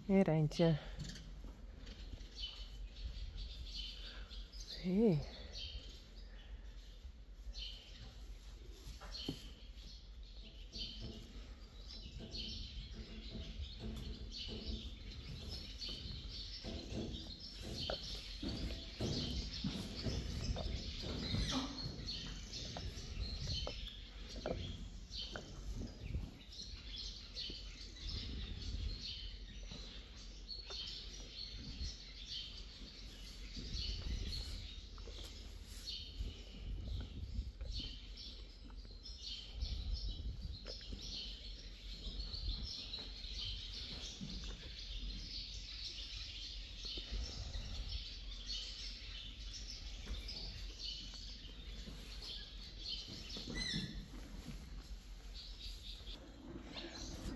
Hé, Rijntje. Hé.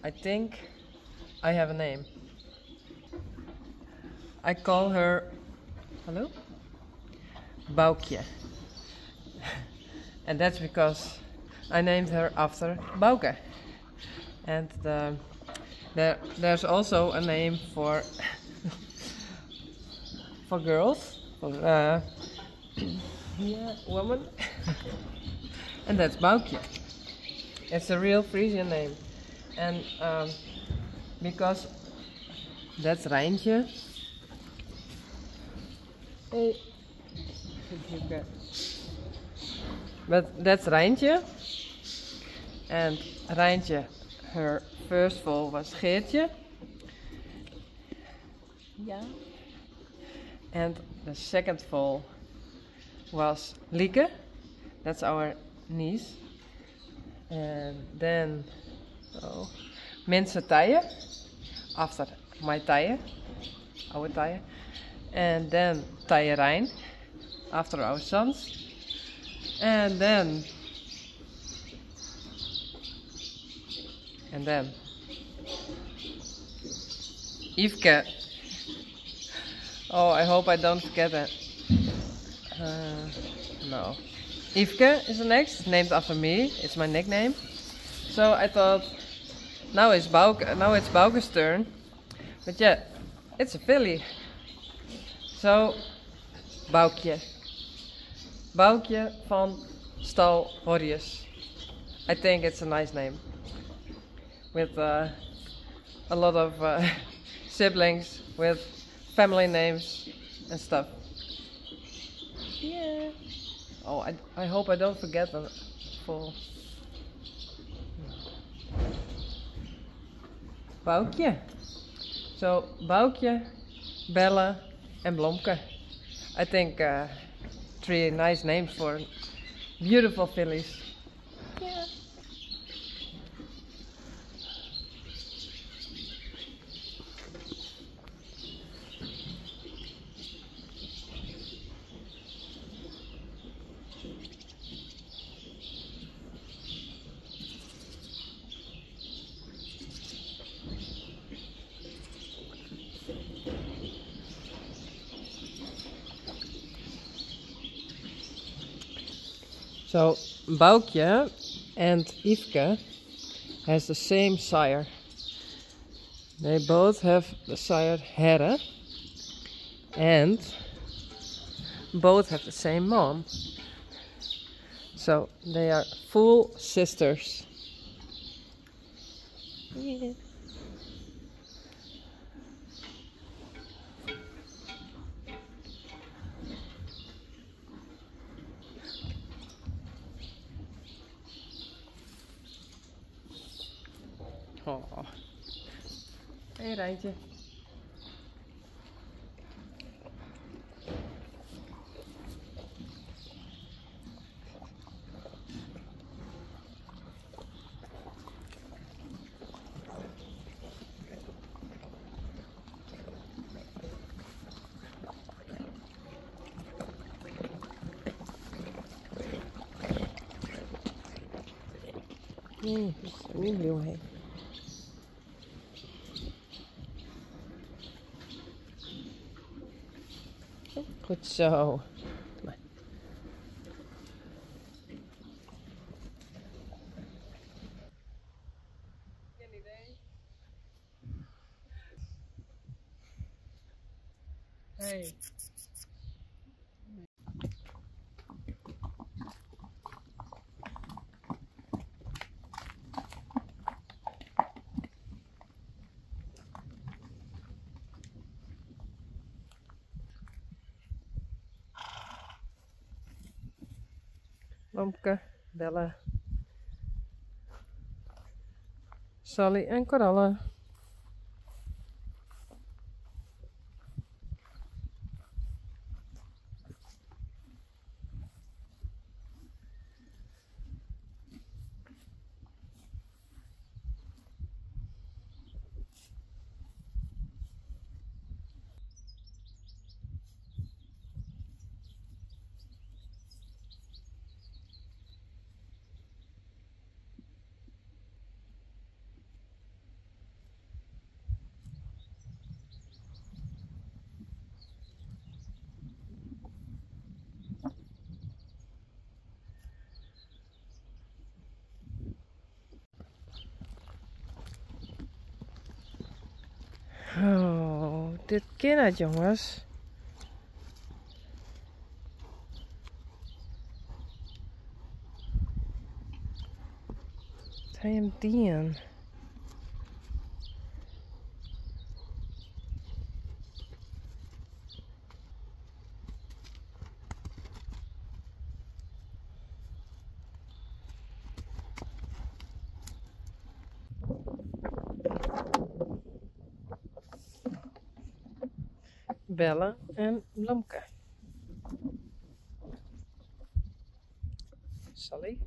I think I have a name. I call her, hello? Boukje. And that's because I named her after Bouke. And there's also a name for for girls, for yeah, woman. And that's Boukje. It's a real Frisian name. And because that's Rijntje. Hey. But that's Rijntje. And Rijntje, her first foal was Geertje. Yeah. And the second foal was Lieke. That's our niece. And then Mensen Tije, after my Tije, our Tije. And then Tije Rijn, after our sons. And then Yveske. Oh, I hope I don't forget it. No. Yveske is the next, named after me. It's my nickname. So I thought, now it's Bouke's turn. But yeah, it's a filly. So, Boukje. Boukje van Stal Horrius. I think it's a nice name. With a lot of siblings, with family names and stuff. Yeah. Oh, I hope I don't forget them full. Boukje. So, Boukje, Bella and Blomke. I think 3 nice names for beautiful fillies. Yeah. So Boukje and Yveske has the same sire. They both have the sire Herre and both have the same mom. So they are full sisters. Yeah. Oh. Hey Rijntje. Nee, dat is niet blauw heen. Goed zo. Geen idee. Hey. Lomke, Bella, Sally en Coralle. Oh, dit kan het, jongens. Wat hij hem dien? Bella en Lomke. Sally.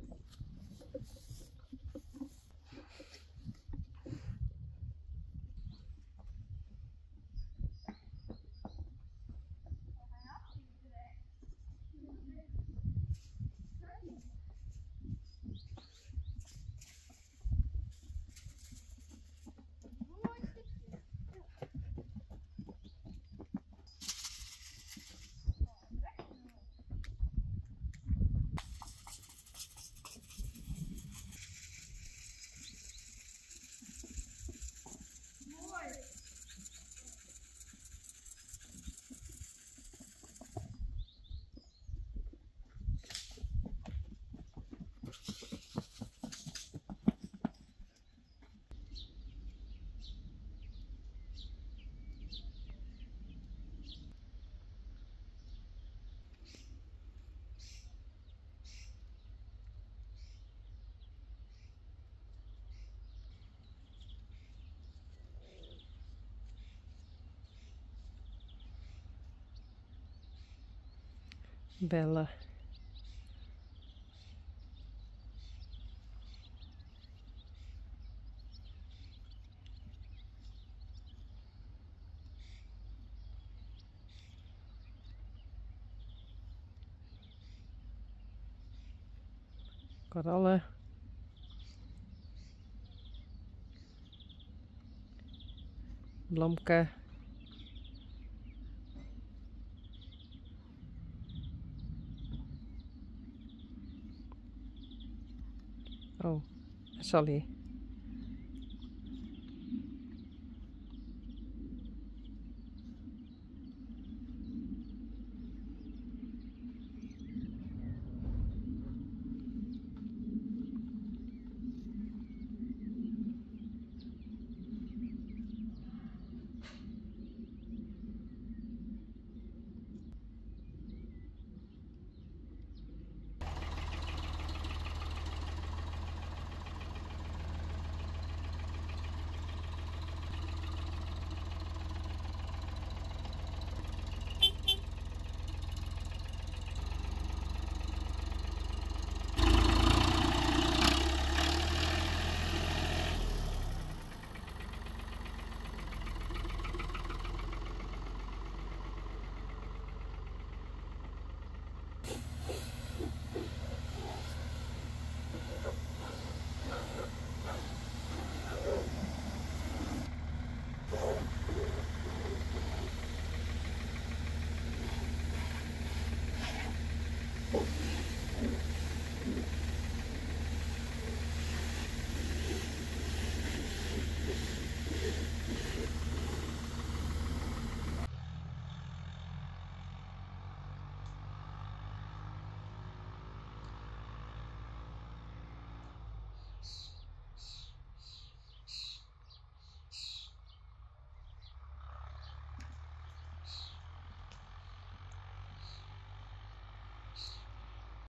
Bella. Coralle. Lomke. Oh, Sally.